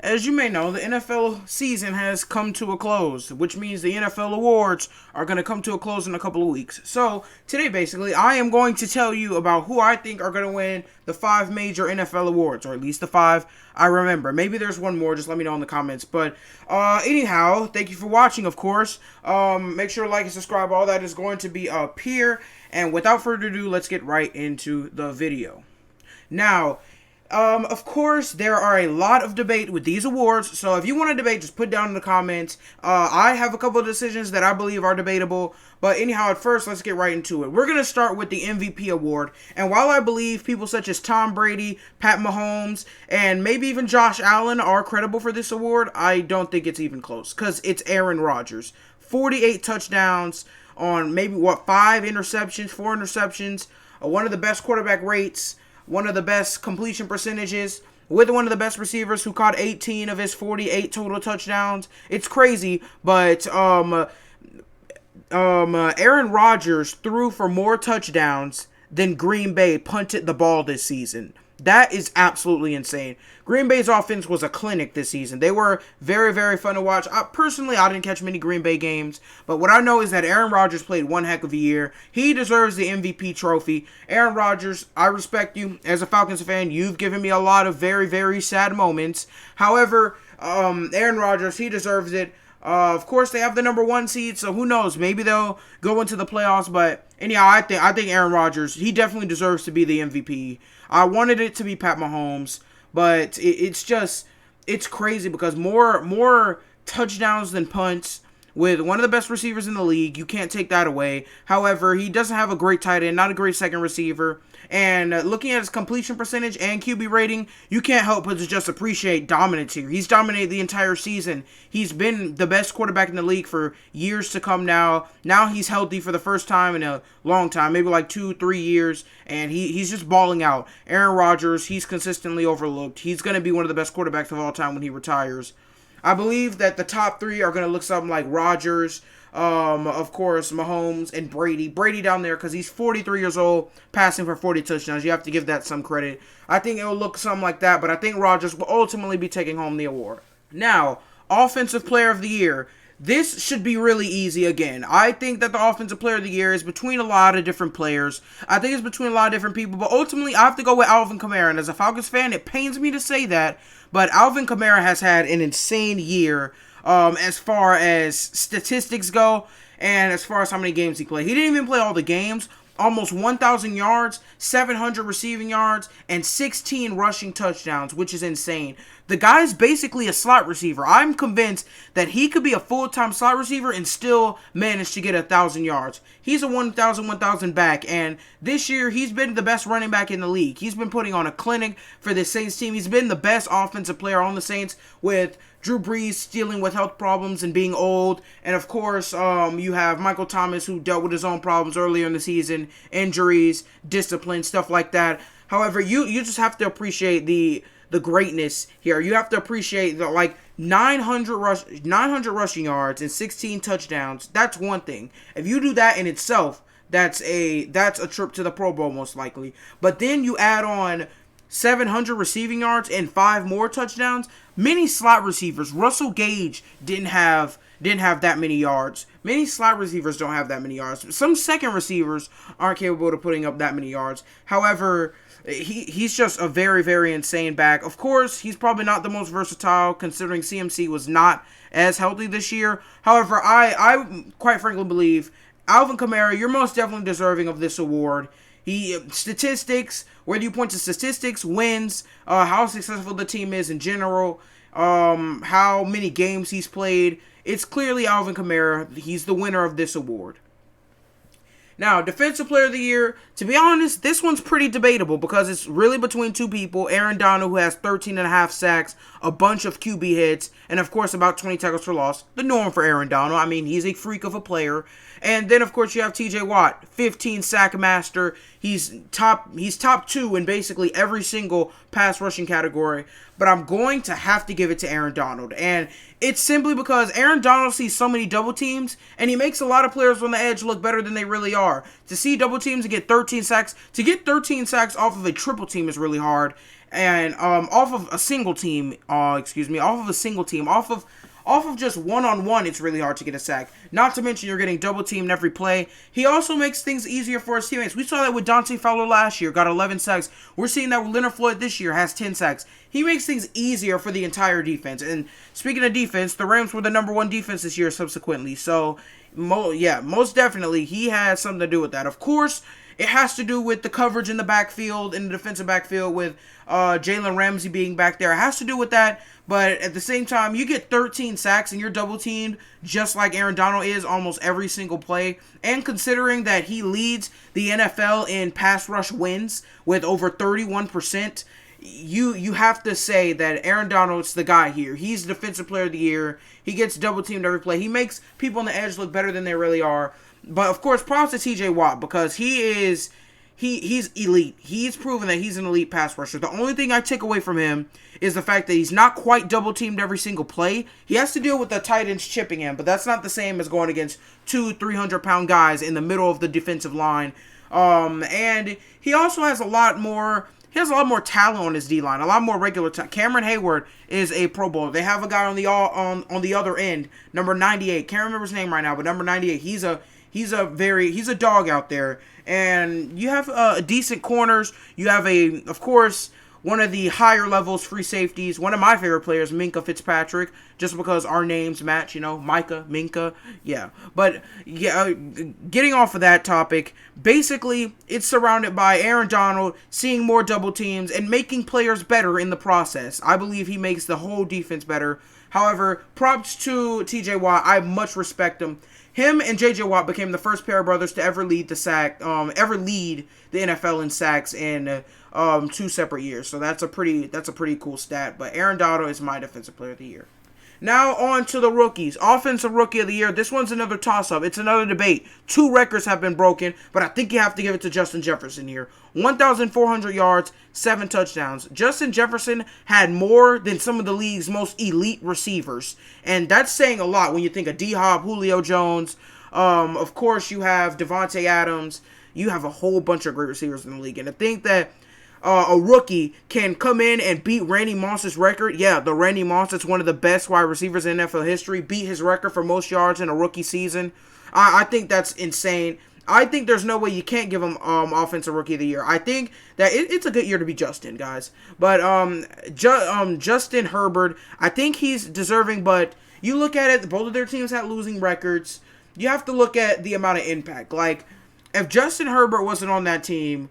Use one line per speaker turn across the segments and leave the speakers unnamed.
as you may know, the NFL season has come to a close, which means the NFL awards are going to come to a close in a couple of weeks. So, today, basically, I am going to tell you about who I think are going to win the 5 major NFL awards, or at least the 5 I remember. Maybe there's one more, just let me know in the comments. But, anyhow, thank you for watching, of course. Make sure to like and subscribe. All that is going to be up here. And without further ado, let's get right into the video. Now, of course, there are a lot of debate with these awards, so if you want to debate, just put down in the comments. I have a couple of decisions that I believe are debatable, but anyhow, at first, let's get right into it. We're going to start with the MVP award, and while I believe people such as Tom Brady, Pat Mahomes, and maybe even Josh Allen are credible for this award, I don't think it's even close, because it's Aaron Rodgers. 48 touchdowns on maybe, 5 interceptions, 4 interceptions, one of the best quarterback rates, one of the best completion percentages, with one of the best receivers who caught 18 of his 48 total touchdowns. It's crazy, but Aaron Rodgers threw for more touchdowns than Green Bay punted the ball this season. That is absolutely insane. Green Bay's offense was a clinic this season. They were very, very fun to watch. Personally, I didn't catch many Green Bay games, but what I know is that Aaron Rodgers played one heck of a year. He deserves the MVP trophy. Aaron Rodgers, I respect you. As a Falcons fan, you've given me a lot of very, very sad moments. However, Aaron Rodgers, he deserves it. Of course, they have the number 1 seed, so who knows? Maybe they'll go into the playoffs. But anyhow, I think Aaron Rodgers, he definitely deserves to be the MVP. I wanted it to be Pat Mahomes, but it's crazy because more touchdowns than punts. With one of the best receivers in the league, you can't take that away. However, he doesn't have a great tight end, not a great second receiver. And looking at his completion percentage and QB rating, you can't help but to just appreciate dominance here. He's dominated the entire season. He's been the best quarterback in the league for years to come now. Now he's healthy for the first time in a long time, maybe like 2-3 years, and he's just balling out. Aaron Rodgers, he's consistently overlooked. He's going to be one of the best quarterbacks of all time when he retires. I believe that the top 3 are going to look something like Rodgers, of course, Mahomes, and Brady. Brady down there because he's 43 years old, passing for 40 touchdowns. You have to give that some credit. I think it will look something like that, but I think Rodgers will ultimately be taking home the award. Now, Offensive Player of the Year. This should be really easy again. I think that the Offensive Player of the Year is between a lot of different players. I think it's between a lot of different people, but ultimately I have to go with Alvin Kamara. And as a Falcons fan, it pains me to say that, but Alvin Kamara has had an insane year as far as statistics go and as far as how many games he played. He didn't even play all the games. Almost 1,000 yards, 700 receiving yards, and 16 rushing touchdowns, which is insane. The guy's basically a slot receiver. I'm convinced that he could be a full-time slot receiver and still manage to get 1,000 yards. He's a 1,000 back, and this year he's been the best running back in the league. He's been putting on a clinic for the Saints team. He's been the best offensive player on the Saints, with Drew Brees dealing with health problems and being old. And of course, you have Michael Thomas, who dealt with his own problems earlier in the season, injuries, discipline, stuff like that. However, you just have to appreciate the greatness here. You have to appreciate the 900 rushing yards and 16 touchdowns. That's one thing. If you do that in itself, that's a trip to the Pro Bowl most likely. But then you add on 700 receiving yards and 5 more touchdowns. Many slot receivers, Russell Gage didn't have that many yards. Many slot receivers don't have that many yards. Some second receivers aren't capable of putting up that many yards. However, he's just a very, very insane back. Of course, he's probably not the most versatile, considering CMC was not as healthy this year. However, I quite frankly believe Alvin Kamara, you're most definitely deserving of this award. Statistics, whether you point to statistics, wins, how successful the team is in general, how many games he's played, it's clearly Alvin Kamara. He's the winner of this award. Now, Defensive Player of the Year, to be honest, this one's pretty debatable because it's really between 2 people. Aaron Donald, who has 13.5 sacks, a bunch of QB hits, and of course about 20 tackles for loss. The norm for Aaron Donald. I mean, he's a freak of a player. And then, of course, you have TJ Watt, 15 sack master. He's top 2 in basically every single pass rushing category. But I'm going to have to give it to Aaron Donald. And it's simply because Aaron Donald sees so many double teams, and he makes a lot of players on the edge look better than they really are. To see double teams and get 13 sacks, to get 13 sacks off of a triple team is really hard. and off of a single team, off of just one-on-one, it's really hard to get a sack. Not to mention you're getting double teamed every play. He also makes things easier for his teammates. We saw that with Dante Fowler last year, got 11 sacks. We're seeing that with Leonard Floyd this year, has 10 sacks. He makes things easier for the entire defense. And speaking of defense, the Rams were the number one defense this year subsequently. So, most definitely, he has something to do with that. Of course, it has to do with the coverage in the backfield, in the defensive backfield, with Jalen Ramsey being back there. It has to do with that. But at the same time, you get 13 sacks and you're double teamed just like Aaron Donald is almost every single play. And considering that he leads the NFL in pass rush wins with over 31%, you have to say that Aaron Donald's the guy here. He's Defensive Player of the Year. He gets double teamed every play. He makes people on the edge look better than they really are. But of course, props to TJ Watt because he's elite. He's proven that he's an elite pass rusher. The only thing I take away from him is the fact that he's not quite double teamed every single play. He has to deal with the tight ends chipping him, but that's not the same as going against 200-300-pound guys in the middle of the defensive line. And he also has a lot more. He has a lot more talent on his D-line, a lot more regular talent. Cameron Hayward is a Pro Bowler. They have a guy on the other end, number 98. Can't remember his name right now, but number 98. He's a dog out there. And you have decent corners. You have of course, one of the higher levels free safeties. One of my favorite players, Minkah Fitzpatrick, just because our names match, Micah, Minkah, yeah. But, yeah, getting off of that topic, basically, it's surrounded by Aaron Donald seeing more double teams and making players better in the process. I believe he makes the whole defense better. However, props to TJ Watt. I much respect him. Him and JJ Watt became the first pair of brothers to ever lead the NFL in sacks in 2 separate years. So that's a pretty cool stat. But Aaron Donald is my Defensive Player of the Year. Now on to the rookies. Offensive Rookie of the Year. This one's another toss-up. It's another debate. 2 records have been broken, but I think you have to give it to Justin Jefferson here. 1,400 yards, 7 touchdowns. Justin Jefferson had more than some of the league's most elite receivers. And that's saying a lot when you think of D-Hop, Julio Jones. Of course, you have Devontae Adams. You have a whole bunch of great receivers in the league. And I think that a rookie can come in and beat Randy Moss's record. Yeah, the Randy Moss, it's one of the best wide receivers in NFL history, beat his record for most yards in a rookie season. I think that's insane. I think there's no way you can't give him Offensive Rookie of the Year. I think that it's a good year to be Justin, guys. But Justin Herbert, I think he's deserving, but you look at it, both of their teams had losing records. You have to look at the amount of impact. Like, if Justin Herbert wasn't on that team,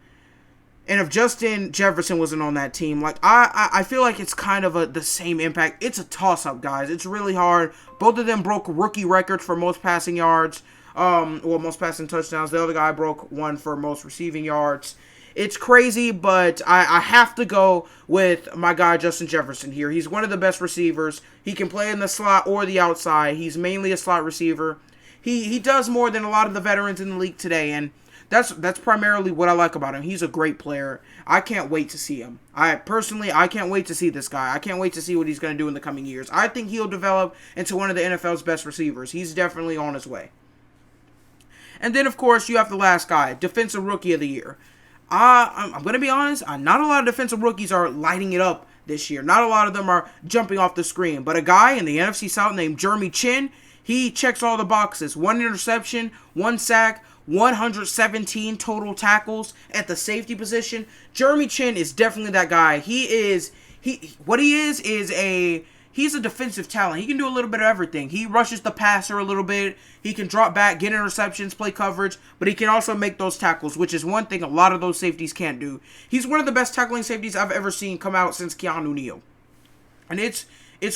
and if Justin Jefferson wasn't on that team, like I feel like it's kind of the same impact. It's a toss-up, guys. It's really hard. Both of them broke rookie records for most passing yards, most passing touchdowns. The other guy broke one for most receiving yards. It's crazy, but I have to go with my guy Justin Jefferson here. He's one of the best receivers. He can play in the slot or the outside. He's mainly a slot receiver. He does more than a lot of the veterans in the league today, and that's primarily what I like about him. He's a great player. I can't wait to see him. I can't wait to see this guy. I can't wait to see what he's going to do in the coming years. I think he'll develop into one of the NFL's best receivers. He's definitely on his way. And then, of course, you have the last guy, Defensive Rookie of the Year. I'm going to be honest, not a lot of defensive rookies are lighting it up this year. Not a lot of them are jumping off the screen. But a guy in the NFC South named Jeremy Chin, he checks all the boxes. 1 interception, 1 sack, 117 total tackles at the safety position. Jeremy Chin is definitely that guy. He's a defensive talent. He can do a little bit of everything. He rushes the passer a little bit. He can drop back, get interceptions, play coverage, but he can also make those tackles, which is one thing a lot of those safeties can't do. He's one of the best tackling safeties I've ever seen come out since Keanu Neal. And it's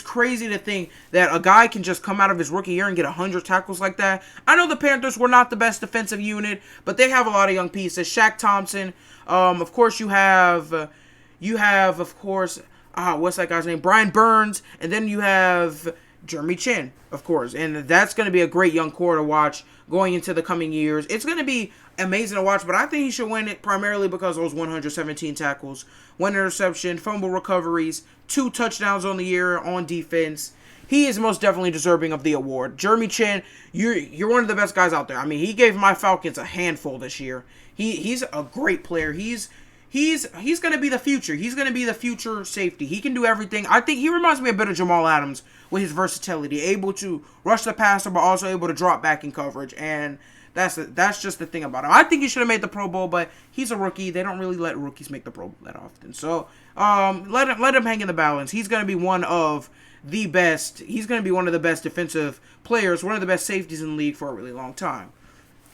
crazy to think that a guy can just come out of his rookie year and get 100 tackles like that. I know the Panthers were not the best defensive unit, but they have a lot of young pieces. Shaq Thompson. Of course, you have, of course, what's that guy's name? Brian Burns. And then you have Jeremy Chin, of course. And that's going to be a great young core to watch going into the coming years. It's going to be amazing to watch, but I think he should win it primarily because of those 117 tackles, 1 interception, fumble recoveries, 2 touchdowns on the year on defense. He is most definitely deserving of the award. Jeremy Chin, you're one of the best guys out there. I mean, he gave my Falcons a handful this year. He's a great player. He's he's going to be the future. He's going to be the future safety. He can do everything. I think he reminds me a bit of Jamal Adams with his versatility, able to rush the passer, but also able to drop back in coverage. And that's just the thing about him. I think he should have made the Pro Bowl, but he's a rookie. They don't really let rookies make the Pro Bowl that often. So let him hang in the balance. He's going to be one of the best. He's going to be one of the best defensive players, one of the best safeties in the league for a really long time.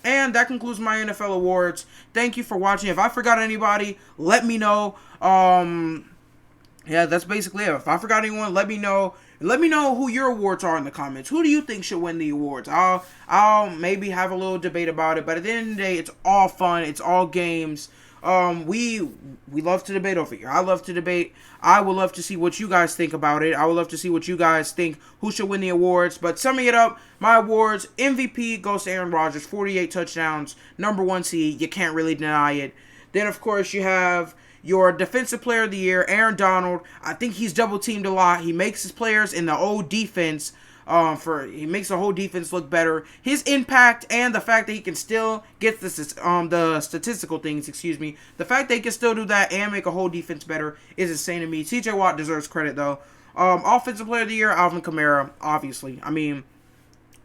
And that concludes my NFL awards. Thank you for watching. If I forgot anybody, let me know. Yeah, that's basically it. If I forgot anyone, let me know. Let me know who your awards are in the comments. Who do you think should win the awards? I'll maybe have a little debate about it. But at the end of the day, it's all fun. It's all games. We love to debate over here. I love to debate. I would love to see what you guys think about it. I would love to see what you guys think, who should win the awards. But summing it up, my awards, MVP goes to Aaron Rodgers, 48 touchdowns, number 1 seed. You can't really deny it. Then, of course, you have your Defensive Player of the Year, Aaron Donald. I think he's double-teamed a lot. He makes his players in the old defense he makes the whole defense look better. His impact and the fact that he can still get the statistical things, the fact that he can still do that and make a whole defense better is insane to me. TJ Watt deserves credit though. Offensive Player of the Year, Alvin Kamara, obviously. I mean,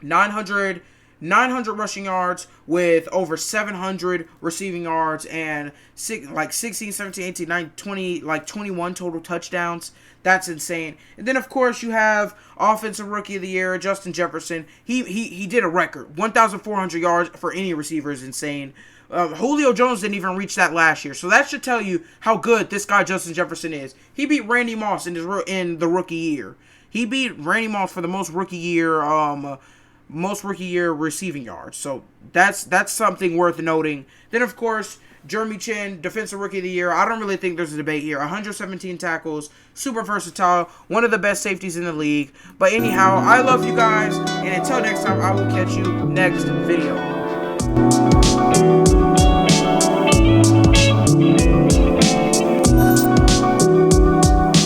900 rushing yards with over 700 receiving yards and 16, 17, 18, 19, 20, 21 total touchdowns. That's insane. And then, of course, you have Offensive Rookie of the Year, Justin Jefferson. He did a record. 1,400 yards for any receiver is insane. Julio Jones didn't even reach that last year. So that should tell you how good this guy, Justin Jefferson, is. He beat Randy Moss in the rookie year. He beat Randy Moss for the most rookie year receiving yards. So that's something worth noting. Then, of course, Jeremy Chin, Defensive Rookie of the Year. I don't really think there's a debate here. 117 tackles, super versatile, one of the best safeties in the league. But anyhow, I love you guys, and until next time, I will catch you next video.